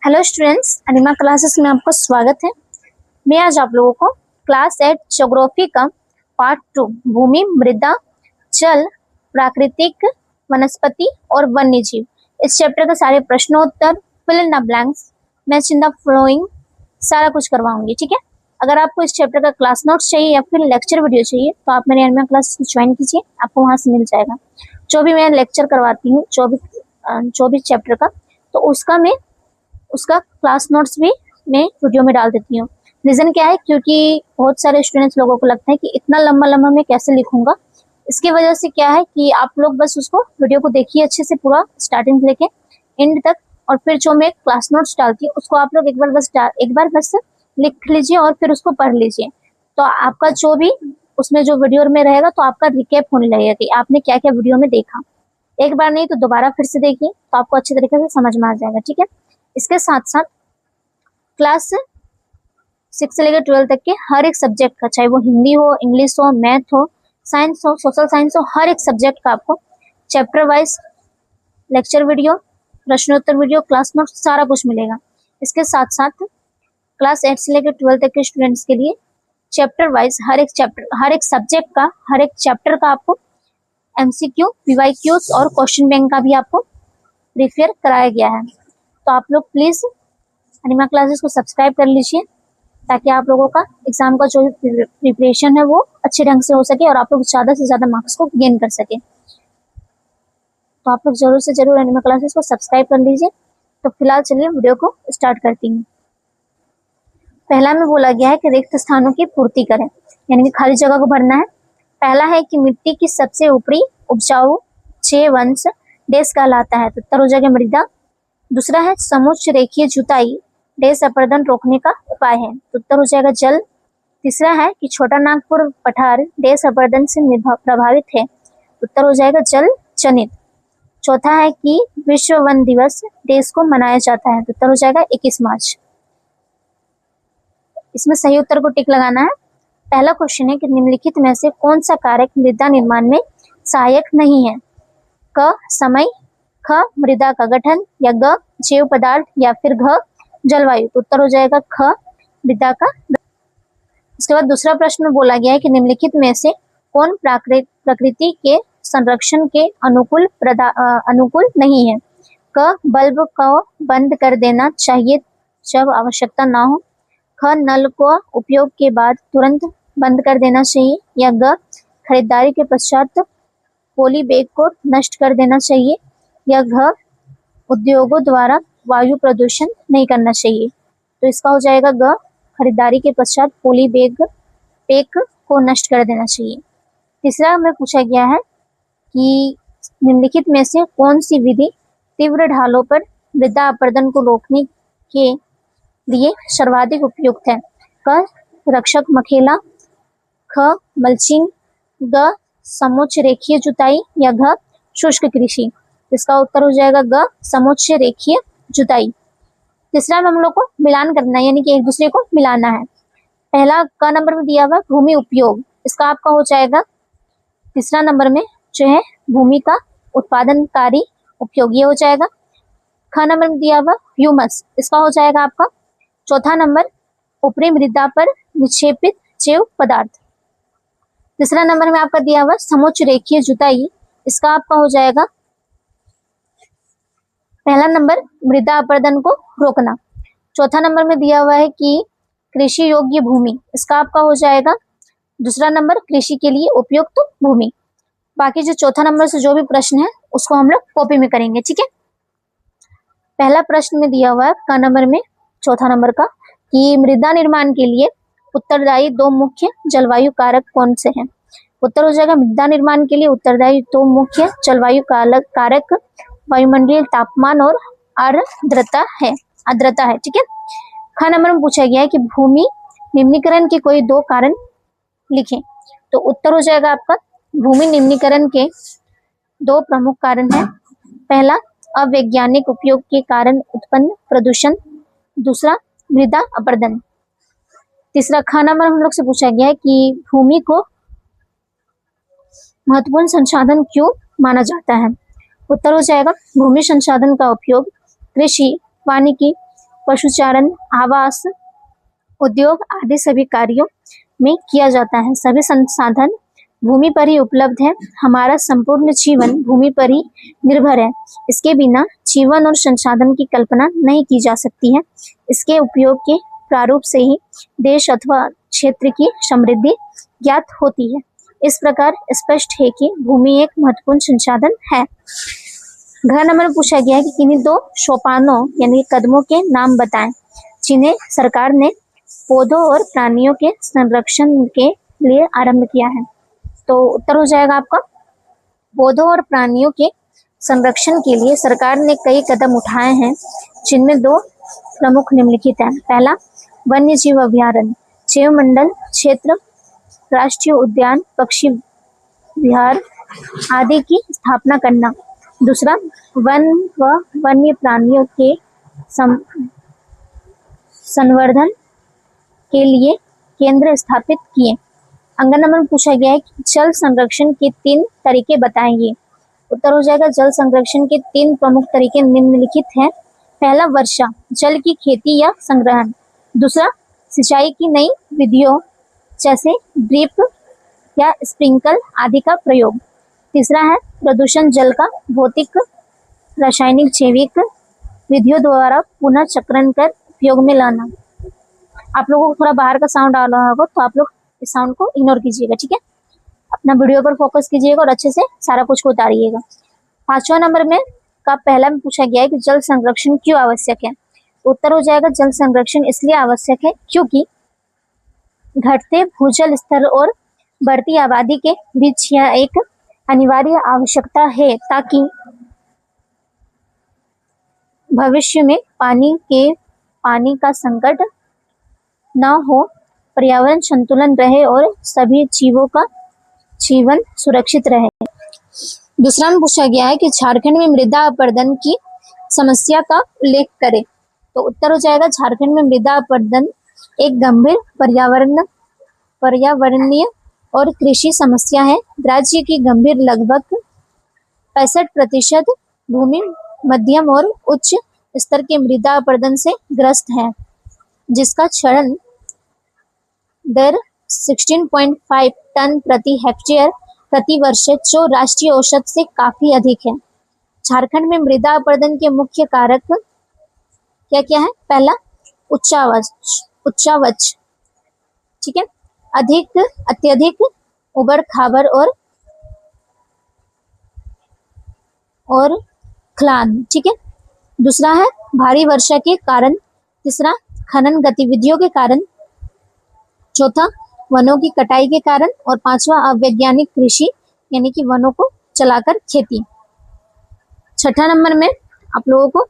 Hello students, अनिमा classes में आपका स्वागत है। मैं आज आप लोगों को क्लास 8 ज्योग्राफी का पार्ट 2 भूमि, मृदा, जल, प्राकृतिक, वनस्पति और वन्य जीव इस चैप्टर के सारे प्रश्नोत्तर, fill in the blanks, match in the following सारा कुछ करवाऊंगी। ठीक है। अगर आपको इस चैप्टर का क्लास नोट्स चाहिए या फिर लेक्चर वीडियो चाहिए तो आप मेरे अनिमा क्लासेस ज्वाइन कीजिए, आपको वहां से मिल जाएगा। जो भी मैं लेक्चर करवाती हूँ जो भी चैप्टर का, तो उसका क्लास नोट्स भी मैं वीडियो में डाल देती हूँ। रीजन क्या है, क्योंकि बहुत सारे स्टूडेंट्स लोगों को लगता है कि इतना लंबा लंबा मैं कैसे लिखूंगा। इसकी वजह से क्या है कि आप लोग बस उसको वीडियो को देखिए अच्छे से, पूरा स्टार्टिंग से लेके एंड तक, और फिर जो मैं क्लास नोट्स डालती हूँ उसको आप लोग एक बार बस लिख लीजिए और फिर उसको पढ़ लीजिए। तो आपका जो भी उसमें जो वीडियो में रहेगा तो आपका रिकैप होने लगेगा कि आपने क्या क्या वीडियो में देखा। एक बार नहीं तो दोबारा फिर से देखिए तो आपको अच्छे तरीके से समझ में आ जाएगा। ठीक है। इसके साथ साथ क्लास 6 से लेकर 12 तक के हर एक सब्जेक्ट का, चाहे वो हिंदी हो, इंग्लिश हो, मैथ हो, साइंस हो, सोशल साइंस हो, हर एक सब्जेक्ट का आपको चैप्टर वाइज लेक्चर वीडियो, प्रश्नोत्तर वीडियो, क्लास नोट्स सारा कुछ मिलेगा। इसके साथ साथ क्लास 8 से लेकर 12 तक के स्टूडेंट्स के लिए चैप्टर वाइज हर एक सब्जेक्ट का, हर एक चैप्टर का आपको MCQ, PYQs और क्वेश्चन बैंक का भी आपको प्रिपेयर कराया गया है। तो आप लोग प्लीज अनिमा क्लासेस को सब्सक्राइब कर लीजिए ताकि आप लोगों का एग्जाम का जो प्रिपरेशन है वो अच्छे ढंग से हो सके और आप लोग ज्यादा से ज्यादा मार्क्स को गेन कर सके। तो आप लोग जरूर से जरूर अनिमा क्लासेस को सब्सक्राइब कर लीजिए। तो फिलहाल चलिए वीडियो को स्टार्ट करती हूँ। पहला में बोला गया है कि रिक्त स्थानों की पूर्ति करें, यानी कि खाली जगह को भरना है। पहला है कि मिट्टी की सबसे ऊपरी उपजाऊ वंश देश कहलाता है, तो उत्तर हो जाएगा मृदा। दूसरा है समुच्च रेखीय जुताई देश अपरदन रोकने का उपाय है, तो उत्तर हो जाएगा जल। तीसरा है कि छोटा नागपुर पठार देश अपरदन से प्रभावित है, उत्तर हो जाएगा जल जनित। चौथा है कि विश्व वन दिवस देश को मनाया जाता है, तो उत्तर हो जाएगा 21 मार्च। इसमें सही उत्तर को टिक लगाना है। पहला क्वेश्चन है कि निम्नलिखित में से कौन सा कारक मृदा निर्माण में सहायक नहीं है? क समय, ख मृदा का गठन, या ग जैव पदार्थ, या फिर घ जलवायु, तो उत्तर हो जाएगा ख मृदा का। इसके बाद दूसरा प्रश्न में बोला गया है कि निम्नलिखित में से कौन प्रकृति के संरक्षण के अनुकूल नहीं है? क बल्ब को बंद कर देना चाहिए जब आवश्यकता ना हो, ख नल को उपयोग के बाद तुरंत बंद कर देना चाहिए, या ग खरीदारी के पश्चात पॉली बैग को नष्ट कर देना चाहिए, या घ उद्योगों द्वारा वायु प्रदूषण नहीं करना चाहिए। तो इसका हो जाएगा ग खरीदारी के पश्चात पॉली बैग को नष्ट कर देना चाहिए। तीसरा में पूछा गया है कि निम्नलिखित में से कौन सी विधि तीव्र ढालों पर मृदा अपरदन को रोकने के लिए सर्वाधिक उपयुक्त है? क रक्षक मखेला, ख मल्चिंग, ग समुच्च रेखीय जुताई, या घ शुष्क कृषि। इसका उत्तर हो जाएगा ग समुच्च रेखीय जुताई। तीसरा में हम लोग को मिलान करना है, यानी कि एक दूसरे को मिलाना है। पहला क नंबर में दिया हुआ भूमि उपयोग, इसका आपका हो जाएगा तीसरा नंबर में जो है भूमि का उत्पादनकारी उपयोग, ये हो जाएगा। ख नंबर में दिया हुआ ह्यूमस, इसका हो जाएगा आपका चौथा नंबर ऊपरी मृदा पर निक्षेपित जैव पदार्थ। तीसरा नंबर में आपका दिया हुआ समुच्च रेखीय जुताई, इसका आपका हो जाएगा पहला नंबर मृदा अपरदन को रोकना। चौथा नंबर में दिया हुआ है कि कृषि योग्य भूमि, इसका आपका हो जाएगा दूसरा नंबर कृषि के लिए उपयुक्त भूमि। बाकी जो चौथा नंबर से जो भी प्रश्न है उसको हम लोग कॉपी में करेंगे। ठीक है। पहला प्रश्न में दिया हुआ है क नंबर में चौथा नंबर का कि मृदा निर्माण के लिए उत्तरदायी दो मुख्य जलवायु कारक कौन से हैं? उत्तर हो जाएगा मृदा निर्माण के लिए उत्तरदायी दो मुख्य जलवायु कारक वायुमंडलीय तापमान और आर्द्रता है। ठीक है। ख नंबर में पूछा गया है कि भूमि निम्नीकरण के कोई दो कारण लिखें, तो उत्तर हो जाएगा आपका भूमि निम्नीकरण के दो प्रमुख कारण हैं। पहला अवैज्ञानिक उपयोग के कारण उत्पन्न प्रदूषण, दूसरा मृदा अपरदन। तीसरा ख नंबर हम लोग से पूछा गया है कि भूमि को महत्वपूर्ण संसाधन क्यों माना जाता है? उत्तर हो जाएगा भूमि संसाधन का उपयोग कृषि, वानिकी, पशुचारण, आवास, उद्योग आदि सभी कार्यों में किया जाता है। सभी संसाधन भूमि पर ही उपलब्ध है। हमारा संपूर्ण जीवन भूमि पर ही निर्भर है। इसके बिना जीवन और संसाधन की कल्पना नहीं की जा सकती है। इसके उपयोग के प्रारूप से ही देश अथवा क्षेत्र की समृद्धि ज्ञात होती है। इस प्रकार स्पष्ट है कि भूमि एक महत्वपूर्ण संसाधन है। घ नंबर में पूछा गया है कि किन्हीं दो सोपानों यानी कदमों के नाम बताएं जिन्हें सरकार ने पौधों और प्राणियों के संरक्षण के लिए आरंभ किया है। तो उत्तर हो जाएगा आपका पौधों और प्राणियों के संरक्षण के लिए सरकार ने कई कदम उठाए हैं, जिनमें दो प्रमुख निम्नलिखित हैं। पहला, वन्य जीव अभयारण्य, जैव मंडल क्षेत्र, राष्ट्रीय उद्यान, पक्षी विहार आदि की स्थापना करना। दूसरा, वन व वन्य प्राणियों के संवर्धन के लिए केंद्र स्थापित किए। अंक नंबर में पूछा गया है कि जल संरक्षण के 3 तरीके बताएंगे। उत्तर हो जाएगा जल संरक्षण के 3 प्रमुख तरीके निम्नलिखित हैं। पहला, वर्षा जल की खेती या संग्रहण। दूसरा, सिंचाई की नई विधियों जैसे ड्रिप या स्प्रिंकल आदि का प्रयोग। तीसरा है प्रदूषण जल का भौतिक, रासायनिक, जैविक विधियों द्वारा पुनः चक्रण कर उपयोग में लाना। आप लोगों को थोड़ा बाहर का साउंड आ रहा होगा तो आप लोग इस साउंड को इग्नोर कीजिएगा, ठीक है। अपना वीडियो पर फोकस कीजिएगा और अच्छे से सारा कुछ को उतारिएगा। 5वां नंबर में का पहला में पूछा गया है कि जल संरक्षण क्यों आवश्यक है। तो उत्तर हो जाएगा जल संरक्षण इसलिए आवश्यक है क्योंकि घटते भूजल स्तर और बढ़ती आबादी के बीच यह एक अनिवार्य आवश्यकता है ताकि भविष्य में पानी का संकट न हो, पर्यावरण संतुलन रहे और सभी जीवों का जीवन सुरक्षित रहे। दूसरा में पूछा गया है कि झारखंड में मृदा अपरदन की समस्या का उल्लेख करें। तो उत्तर हो जाएगा झारखंड में मृदा अपरदन एक गंभीर पर्यावरणीय और कृषि समस्या है। राज्य की गंभीर लगभग 65% भूमि मध्यम और उच्च स्तर के मृदा अपरदन से ग्रस्त है, जिसका क्षरण दर 16.5 टन प्रति हेक्टेयर प्रति वर्ष जो राष्ट्रीय औसत से काफी अधिक है। झारखंड में मृदा अपरदन के मुख्य कारक क्या क्या है। पहला, उच्चावच, ठीक है, अत्यधिक उबड़ खाबड़ और खलान, ठीक है। दूसरा है भारी वर्षा के कारण। तीसरा, खनन गतिविधियों के कारण। चौथा, वनों की कटाई के कारण। और 5वां, अवैज्ञानिक कृषि यानी कि वनों को चलाकर खेती। 6ठा नंबर में आप लोगों को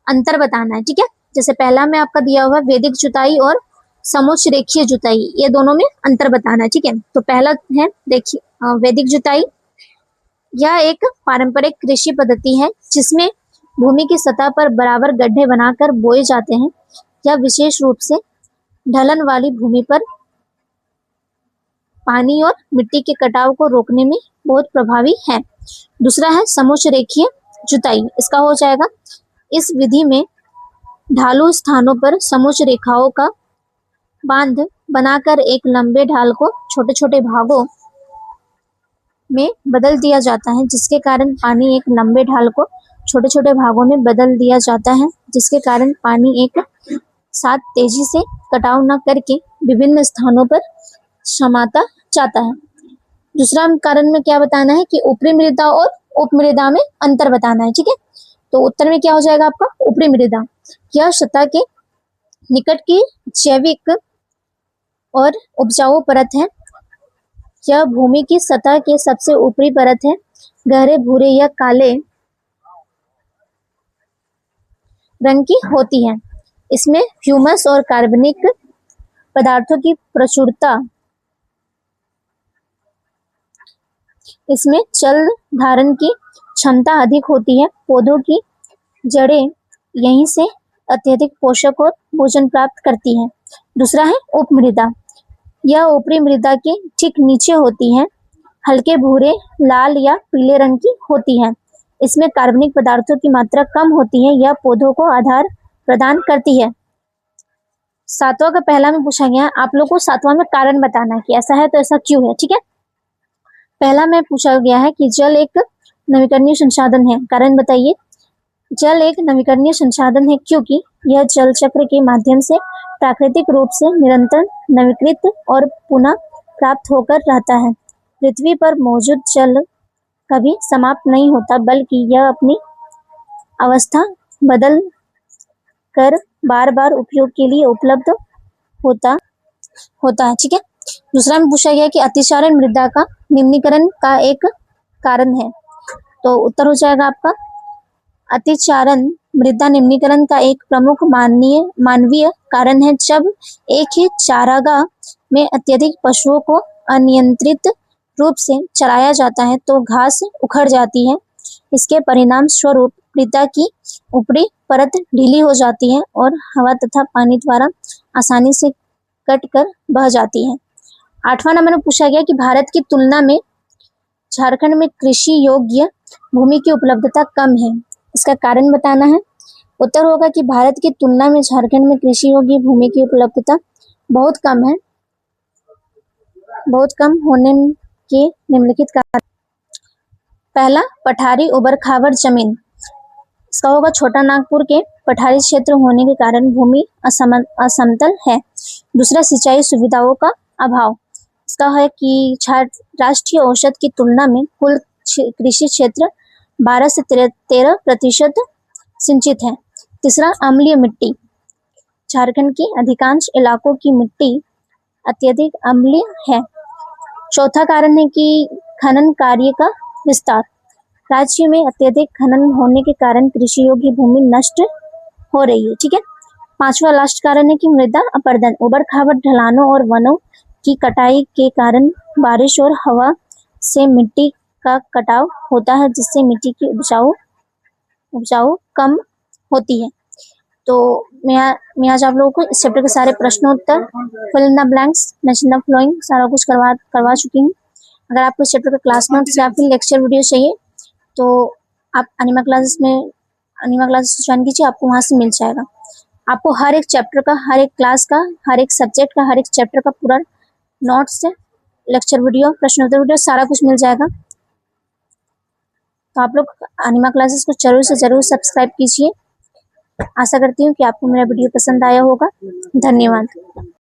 अंतर बताना है, ठीक है। जैसे पहला में आपका दिया हुआ वैदिक जुताई और समोच्च रेखीय जुताई, ये दोनों में अंतर बताना है, ठीक है। तो पहला है देखिए वैदिक जुताई। यह एक पारंपरिक कृषि पद्धति है जिसमें भूमि की सतह पर बराबर गड्ढे बनाकर बोए जाते हैं। यह विशेष रूप से ढलन वाली भूमि पर पानी और मिट्टी के कटाव को रोकने में बहुत प्रभावी है। दूसरा है समोच्च रेखीय जुताई। इसका हो जाएगा इस विधि में ढालू स्थानों पर समोच्च रेखाओं का बांध बनाकर एक लंबे ढाल को छोटे छोटे भागों में बदल दिया जाता है, जिसके कारण पानी एक लंबे ढाल को छोटे छोटे भागों में बदल दिया जाता है, जिसके कारण पानी एक साथ तेजी से कटाव न करके विभिन्न स्थानों पर समाता जाता है। दूसरा कारण में क्या बताना है कि ऊपरी मृदा और उप मृदा में अंतर बताना है, ठीक है। तो उत्तर में क्या हो जाएगा आपका ऊपरी मृदा। यह सतह के निकट की जैविक और उपजाऊ परत है। यह भूमि की सतह के सबसे ऊपरी परत है। गहरे भूरे या काले रंग की होती है। इसमें ह्यूमस और कार्बनिक पदार्थों की प्रचुरता, इसमें जल धारण की क्षमता अधिक होती है। पौधों की जड़ें यहीं से अत्यधिक पोषक और भोजन प्राप्त करती हैं। दूसरा है उपमृदा। यह ऊपरी मृदा के ठीक नीचे होती है। हल्के भूरे, लाल या पीले रंग की होती है। इसमें कार्बनिक पदार्थों की मात्रा कम होती है। यह पौधों को आधार प्रदान करती है। 7वां का पहला में पूछा गया है, आप लोग को 7वां में कारण बताना है कि ऐसा है तो ऐसा क्यों है। ठीक है, पहला में पूछा गया है कि जल एक नवीकरणीय संसाधन है, कारण बताइए। जल एक नवीकरणीय संसाधन है क्योंकि यह जल चक्र के माध्यम से प्राकृतिक रूप से निरंतर नवीकृत और पुनः प्राप्त होकर रहता है। पृथ्वी पर मौजूद जल कभी समाप्त नहीं होता, बल्कि यह अपनी अवस्था बदल कर बार बार उपयोग के लिए उपलब्ध होता है। ठीक है, दूसरा में पूछा गया कि अतिचारण मृदा का निम्नीकरण का एक कारण है, तो उत्तर हो जाएगा आपका अतिचारण मृदा निम्नीकरण का एक प्रमुख मानवीय कारण है। जब एक ही चारागाह में अत्यधिक पशुओं को अनियंत्रित रूप से चराया जाता है तो घास उखड़ जाती है। इसके परिणाम स्वरूप मृदा की ऊपरी परत ढीली हो जाती है और हवा तथा पानी द्वारा आसानी से कट कर बह जाती है। 8वां नंबर में पूछा गया कि भारत की तुलना में झारखंड में कृषि योग्य भूमि की उपलब्धता कम है, इसका कारण बताना है। उत्तर होगा कि भारत की तुलना में झारखंड में कृषि योग्य भूमि की उपलब्धता बहुत कम है। बहुत कम होने के निम्नलिखित कारण। पहला, पठारी उबड़ खाबड़ जमीन, इसका होगा छोटा नागपुर के पठारी क्षेत्र होने के कारण भूमि असमतल है। दूसरा, सिंचाई सुविधाओं का अभाव, इसका है कि राष्ट्रीय औसत की तुलना में कुल कृषि क्षेत्र 12 से 13% सिंचित है। तीसरा, अम्लीय मिट्टी, झारखंड के अधिकांश इलाकों की मिट्टी अत्यधिक अम्लीय है। चौथा कारण है कि खनन कार्य का विस्तार, राज्य में अत्यधिक खनन होने के कारण कृषि योग्य भूमि नष्ट हो रही है। ठीक है, 5वां लास्ट कारण है कि मृदा अपरदन, उबड़ खाबड़ ढलानों और वनों की कटाई के कारण बारिश और हवा से मिट्टी का कटाव होता है, जिससे मिट्टी की उपजाऊ कम होती है। तो मैं आज आप लोगों को इस चैप्टर के सारे प्रश्नोत्तर, fill in the blanks, match in the following सारा कुछ करवा चुकी हूँ। अगर आपको इस चैप्टर का क्लास नोट्स या फिर लेक्चर वीडियो चाहिए तो आप अनिमा क्लासेस ज्वाइन कीजिए, आपको वहां से मिल जाएगा। आपको हर एक चैप्टर का, हर एक क्लास का, हर एक सब्जेक्ट का, हर एक चैप्टर का पूरा नोट्स, लेक्चर वीडियो, प्रश्नोत्तर वीडियो सारा कुछ मिल जाएगा। तो आप लोग अनिमा क्लासेस को जरूर से जरूर सब्सक्राइब कीजिए। आशा करती हूँ कि आपको मेरा वीडियो पसंद आया होगा। धन्यवाद।